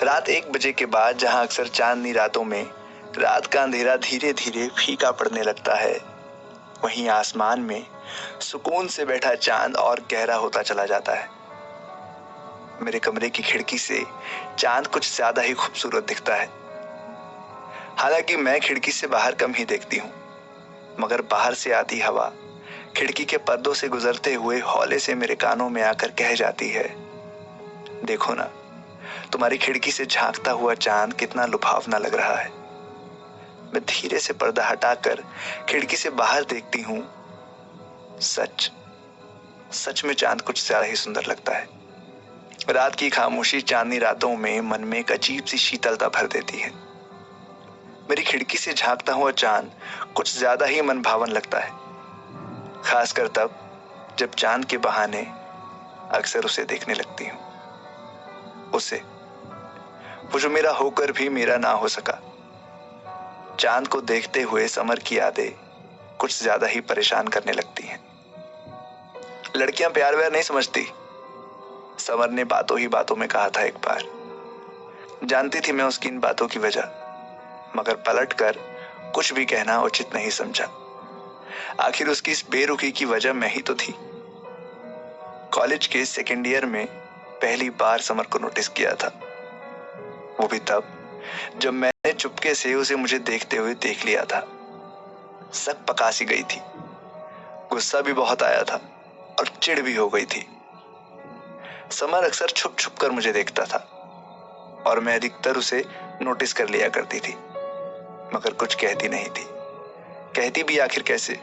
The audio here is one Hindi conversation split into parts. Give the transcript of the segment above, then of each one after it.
रात 1 बजे के बाद जहां अक्सर चांदनी रातों में रात का अंधेरा धीरे धीरे फीका पड़ने लगता है, वहीं आसमान में सुकून से बैठा चांद और गहरा होता चला जाता है। मेरे कमरे की खिड़की से चांद कुछ ज्यादा ही खूबसूरत दिखता है। हालांकि मैं खिड़की से बाहर कम ही देखती हूँ, मगर बाहर से आती हवा खिड़की के पर्दों से गुजरते हुए हौले से मेरे कानों में आकर कह जाती है, देखो ना, तुम्हारी खिड़की से झांकता हुआ चांद कितना लुभावना लग रहा है। मैं धीरे से पर्दा हटाकर खिड़की से बाहर देखती हूँ। सच में चांद कुछ ज्यादा ही सुंदर लगता है। रात की खामोशी चांदनी रातों में मन में एक अजीब सी शीतलता भर देती है। मेरी खिड़की से झांकता हुआ चांद कुछ ज्यादा ही मन भावन लगता है, खासकर तब जब चांद के बहाने अक्सर उसे देखने लगती हूँ। वो जो मेरा होकर भी मेरा ना हो सका। चांद को देखते हुए समर की यादें कुछ ज्यादा ही परेशान करने लगती हैं। लड़कियां प्यार व्यार नहीं समझती, समर ने बातों ही बातों में कहा था एक बार। जानती थी मैं उसकी इन बातों की वजह, मगर पलटकर कुछ भी कहना उचित नहीं समझा। आखिर उसकी इस बेरुखी की वजह मैं ही तो थी। कॉलेज के सेकेंड ईयर में पहली बार समर को नोटिस किया था, वो भी तब जब मैंने चुपके से उसे मुझे देखते हुए देख लिया था। सक पका सी गई थी, गुस्सा भी बहुत आया था और चिढ़ भी हो गई थी। समर अक्सर छुप छुप कर मुझे देखता था और मैं अधिकतर उसे नोटिस कर लिया करती थी, मगर कुछ कहती नहीं थी। कहती भी आखिर कैसे,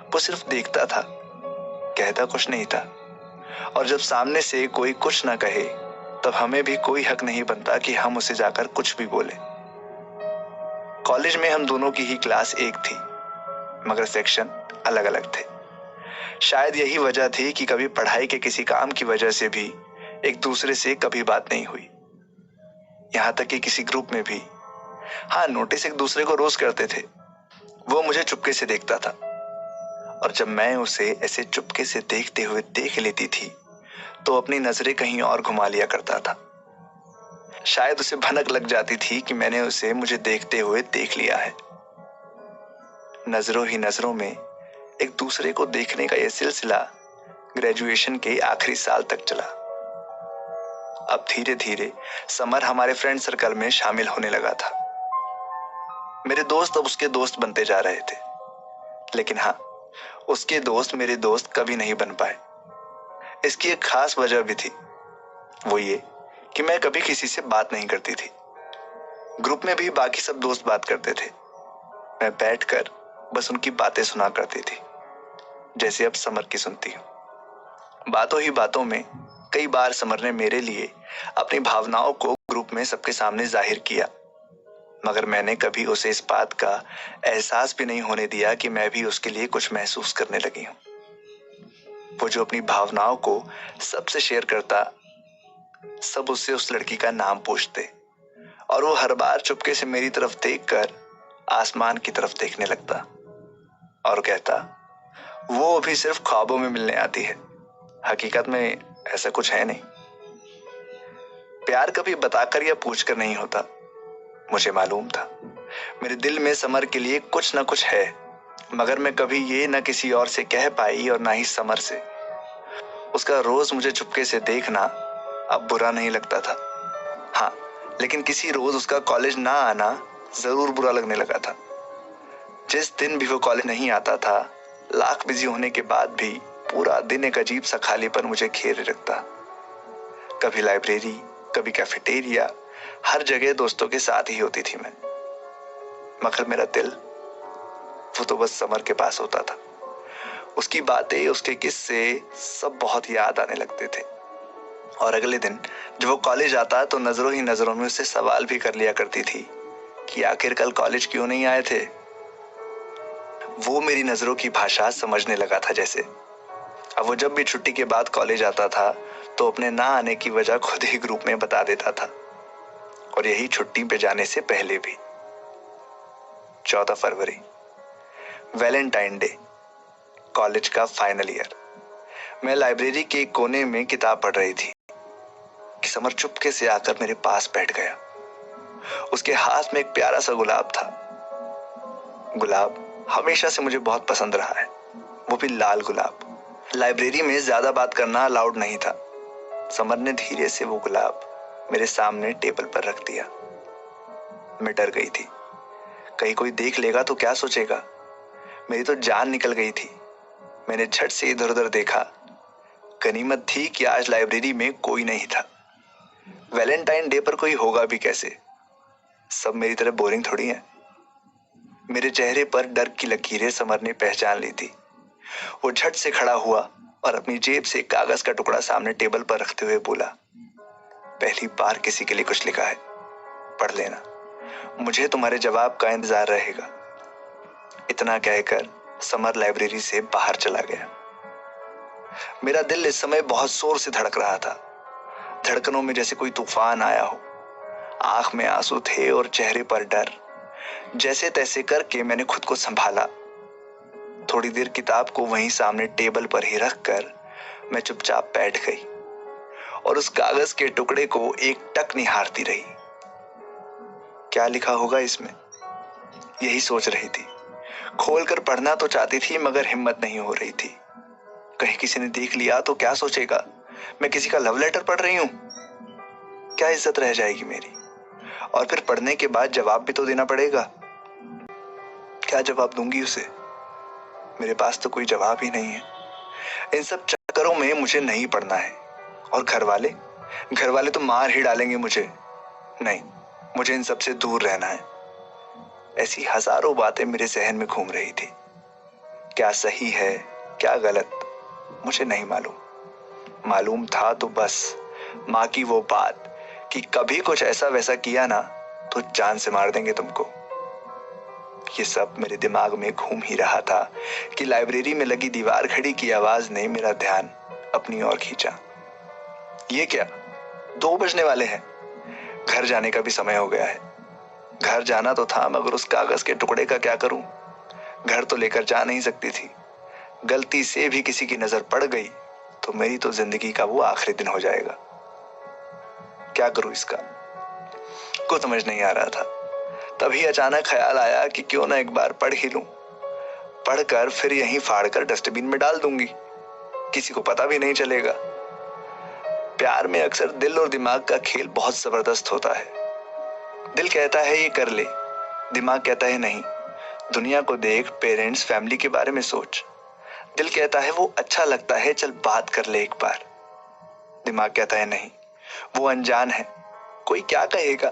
वो सिर्फ देखता था, कहता कुछ नहीं था। और जब सामने से कोई कुछ ना कहे तब हमें भी कोई हक नहीं बनता कि हम उसे जाकर कुछ भी बोले। कॉलेज में हम दोनों की ही क्लास एक थी, मगर सेक्शन अलग अलग थे। शायद यही वजह थी कि कभी पढ़ाई के किसी काम की वजह से भी एक दूसरे से कभी बात नहीं हुई। यहाँ तक कि किसी ग्रुप में भी हाँ, नोटिस एक दूसरे को रोज करते थे। वो मुझे चुपके से देखता था और जब मैं उसे ऐसे चुपके से देखते हुए देख लेती थी तो अपनी नजरें कहीं और घुमा लिया करता था। शायद उसे भनक लग जाती थी कि मैंने उसे मुझे देखते हुए देख लिया है। नजरों ही नजरों में एक दूसरे को देखने का यह सिलसिला ग्रेजुएशन के आखिरी साल तक चला। अब धीरे धीरे समर हमारे फ्रेंड सर्कल में शामिल होने लगा था। मेरे दोस्त अब उसके दोस्त बनते जा रहे थे, लेकिन हाँ, उसके दोस्त मेरे दोस्त कभी नहीं बन पाए। इसकी एक खास वजह भी थी, वो ये कि मैं कभी किसी से बात नहीं करती थी। ग्रुप में भी बाकी सब दोस्त बात करते थे, मैं बैठकर बस उनकी बातें सुना करती थी, जैसे अब समर की सुनती हूँ। बातों ही बातों में कई बार समर ने मेरे लिए अपनी भावनाओं को ग्रुप में सबके सामने जाहिर किया, मगर मैंने कभी उसे इस बात का एहसास भी नहीं होने दिया कि मैं भी उसके लिए कुछ महसूस करने लगी हूँ। वो जो अपनी भावनाओं को सबसे शेयर करता, सब उससे उस लड़की का नाम पूछते और वो हर बार चुपके से मेरी तरफ देखकर आसमान की तरफ देखने लगता और कहता, वो अभी सिर्फ ख्वाबों में मिलने आती है, हकीकत में ऐसा कुछ है नहीं। प्यार कभी बताकर या पूछकर नहीं होता, मुझे मालूम था मेरे दिल में समर के लिए कुछ न कुछ है, मगर मैं कभी ये न किसी और से कह पाई और ना ही समर से। उसका रोज मुझे चुपके से देखना अब बुरा नहीं लगता था, हाँ, लेकिन किसी रोज उसका कॉलेज ना आना जरूर बुरा लगने लगा था। जिस दिन भी वो कॉलेज नहीं आता था, लाख बिजी होने के बाद भी पूरा दिन एक अजीब सा खालीपन मुझे घेरे रखता। कभी लाइब्रेरी, कभी कैफेटेरिया, हर जगह दोस्तों के साथ ही होती थी मैं, मगर मेरा दिल वो तो बस समर के पास होता था। उसकी बातें, उसके किस्से सब बहुत याद आने लगते थे। और अगले दिन जब वो कॉलेज आता तो नजरों ही नजरों में उससे सवाल भी कर लिया करती थी कि आखिर कल कॉलेज क्यों नहीं आए थे। वो मेरी नजरों की भाषा समझने लगा था जैसे। अब वो जब भी छुट्टी के बाद कॉलेज आता था तो अपने ना आने की वजह खुद ही ग्रुप में बता देता था, और यही छुट्टी पे जाने से पहले भी। 14 फरवरी, वैलेंटाइन डे, कॉलेज का फाइनल ईयर। मैं लाइब्रेरी के कोने में किताब पढ़ रही थी। कि समर चुपके से आकर मेरे पास बैठ गया। उसके हाथ में एक प्यारा सा गुलाब था। गुलाब हमेशा से मुझे बहुत पसंद रहा है, वो भी लाल गुलाब। लाइब्रेरी में ज्यादा बात करना अलाउड नहीं था। समर ने धीरे से वो गुलाब मेरे सामने टेबल पर रख दिया। मैं डर गई थी, कहीं कोई देख लेगा तो क्या सोचेगा। मेरी तो जान निकल गई थी। मैंने झट से इधर उधर देखा। गनीमत थी कि आज लाइब्रेरी में कोई नहीं था। वैलेंटाइन डे पर कोई होगा भी कैसे, सब मेरी तरह बोरिंग थोड़ी है। मेरे चेहरे पर डर की लकीरें समर ने पहचान ली थी। वो झट से खड़ा हुआ और अपनी जेब से कागज का टुकड़ा सामने टेबल पर रखते हुए बोला, पहली बार किसी के लिए कुछ लिखा है, पढ़ लेना, मुझे तुम्हारे जवाब का इंतजार रहेगा। इतना कहकर समर लाइब्रेरी से बाहर चला गया। मेरा दिल इस समय बहुत जोर से धड़क रहा था। धड़कनों में जैसे कोई तूफान आया हो। आंख में आंसू थे और चेहरे पर डर। जैसे तैसे करके मैंने खुद को संभाला। थोड़ी देर किताब को वहीं सामने टेबल पर ही रखकर मैं चुपचाप बैठ गई और उस कागज के टुकड़े को एक टक निहारती रही। क्या लिखा होगा इसमें, यही सोच रही थी। खोलकर पढ़ना तो चाहती थी मगर हिम्मत नहीं हो रही थी। कहीं किसी ने देख लिया तो क्या सोचेगा, मैं किसी का लव लेटर पढ़ रही हूं। क्या इज्जत रह जाएगी मेरी। और फिर पढ़ने के बाद जवाब भी तो देना पड़ेगा। क्या जवाब दूंगी उसे, मेरे पास तो कोई जवाब ही नहीं है। इन सब चक्करों में मुझे नहीं पढ़ना है। और घर वाले तो मार ही डालेंगे मुझे। नहीं, मुझे इन सब से दूर रहना है। ऐसी हजारों बातें मेरे जहन में घूम रही थी। क्या सही है क्या गलत, मुझे नहीं मालूम। मालूम था तो बस माँ की वो बात कि कभी कुछ ऐसा वैसा किया ना तो जान से मार देंगे तुमको। ये सब मेरे दिमाग में घूम ही रहा था कि लाइब्रेरी में लगी दीवार घड़ी की आवाज ने मेरा ध्यान अपनी ओर खींचा। ये क्या, 2 बजने वाले हैं। घर जाने का भी समय हो गया है। घर जाना तो था मगर उस कागज के टुकड़े का क्या करूं। घर तो लेकर जा नहीं सकती थी। गलती से भी किसी की नजर पड़ गई तो मेरी तो जिंदगी का वो आखिरी दिन हो जाएगा। क्या करूं इसका, कुछ समझ नहीं आ रहा था। तभी अचानक ख्याल आया कि क्यों ना एक बार पढ़ ही लूं। पढ़कर फिर यहीं फाड़कर डस्टबिन में डाल दूंगी, किसी को पता भी नहीं चलेगा। प्यार में अक्सर दिल और दिमाग का खेल बहुत जबरदस्त होता है। दिल कहता है ये कर ले, दिमाग कहता है नहीं, दुनिया को देख, पेरेंट्स फैमिली के बारे में सोच। दिल कहता है वो अच्छा लगता है, चल बात कर ले एक बार। दिमाग कहता है नहीं, वो अनजान है, कोई क्या कहेगा,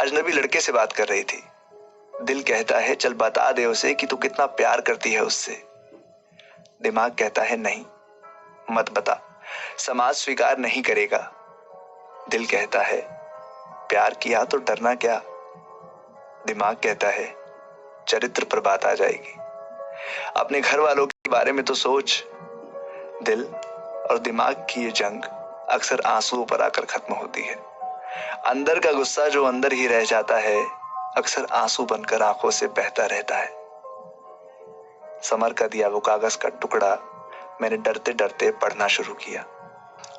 अजनबी लड़के से बात कर रही थी। दिल कहता है चल बता दे उसे कि तू कितना प्यार करती है उससे। दिमाग कहता है नहीं, मत बता, समाज स्वीकार नहीं करेगा। दिल कहता है प्यार किया तो डरना क्या। दिमाग कहता है चरित्र पर बात आ जाएगी, अपने घर वालों के बारे में तो सोच। दिल और दिमाग की ये जंग अक्सर आंसुओं पर आकर खत्म होती है। अंदर का गुस्सा जो अंदर ही रह जाता है अक्सर आंसू बनकर आंखों से बहता रहता है। समर का दिया वो कागज का टुकड़ा मैंने डरते डरते पढ़ना शुरू किया।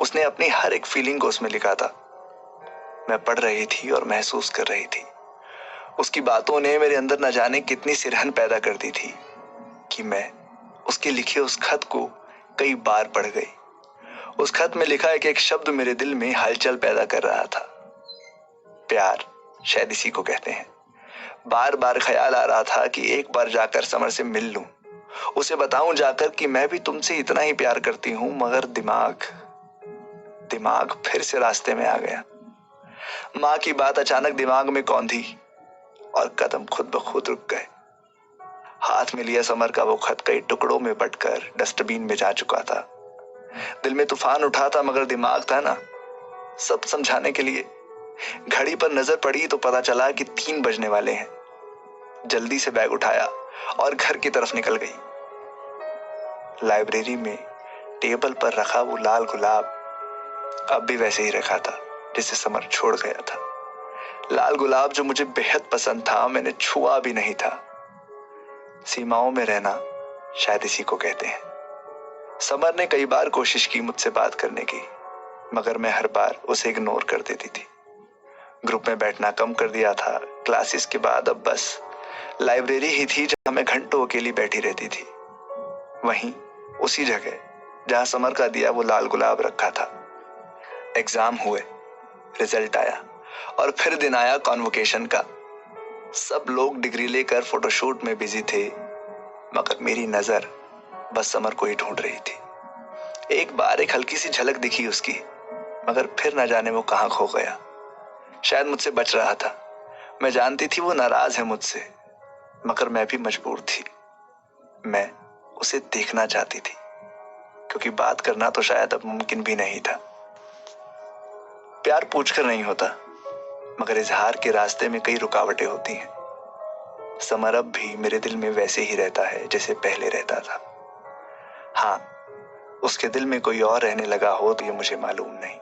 उसने अपनी हर एक फीलिंग को उसमें लिखा था। मैं पढ़ रही थी और महसूस कर रही थी। उसकी बातों ने मेरे अंदर न जाने कितनी सिरहन पैदा कर दी थी कि मैं उसके लिखे उस खत को कई बार पढ़ गई। उस खत में लिखा एक शब्द मेरे दिल में हलचल पैदा कर रहा था। प्यार शायद इसी को कहते हैं। बार बार ख्याल आ रहा था कि एक बार जाकर समर से मिल लूं, उसे बताऊं जाकर कि मैं भी तुमसे इतना ही प्यार करती हूं। मगर दिमाग फिर से रास्ते में आ गया। माँ की बात अचानक दिमाग में कौंधी और कदम खुद ब खुद रुक गए। हाथ में लिया समर का वो खत कई टुकड़ों में बंटकर डस्टबिन में जा चुका था। दिल में तूफान उठा था मगर दिमाग था ना सब समझाने के लिए। घड़ी पर नजर पड़ी तो पता चला कि 3 बजने वाले हैं। जल्दी से बैग उठाया और घर की तरफ निकल गई। लाइब्रेरी में टेबल पर रखा वो लाल गुलाब अब भी वैसे ही रखा था जिसे समर छोड़ गया था। लाल गुलाब जो मुझे बेहद पसंद था, मैंने छुआ भी नहीं था। सीमाओं में रहना शायद इसी को कहते हैं। समर ने कई बार कोशिश की मुझसे बात करने की मगर मैं हर बार उसे इग्नोर कर देती थी। ग्रुप में बैठना कम कर दिया था। क्लासेस के बाद अब बस लाइब्रेरी ही थी जहां मैं घंटों अकेली बैठी रहती थी। वहीं उसी जगह जहां समर का दिया वो लाल गुलाब रखा था। एग्जाम हुए, रिजल्ट आया और फिर दिन आया कॉन्वोकेशन का। सब लोग डिग्री लेकर फोटोशूट में बिजी थे, मगर मेरी नजर बस समर को ही ढूंढ रही थी। एक बार एक हल्की सी झलक दिखी उसकी, मगर फिर न जाने वो कहां खो गया। शायद मुझसे बच रहा था। मैं जानती थी वो नाराज है मुझसे, मगर मैं भी मजबूर थी। मैं उसे देखना चाहती थी, क्योंकि बात करना तो शायद अब मुमकिन भी नहीं था। प्यार पूछकर नहीं होता, मगर इजहार के रास्ते में कई रुकावटें होती हैं। समर अब भी मेरे दिल में वैसे ही रहता है जैसे पहले रहता था। हाँ, उसके दिल में कोई और रहने लगा हो तो ये मुझे मालूम नहीं।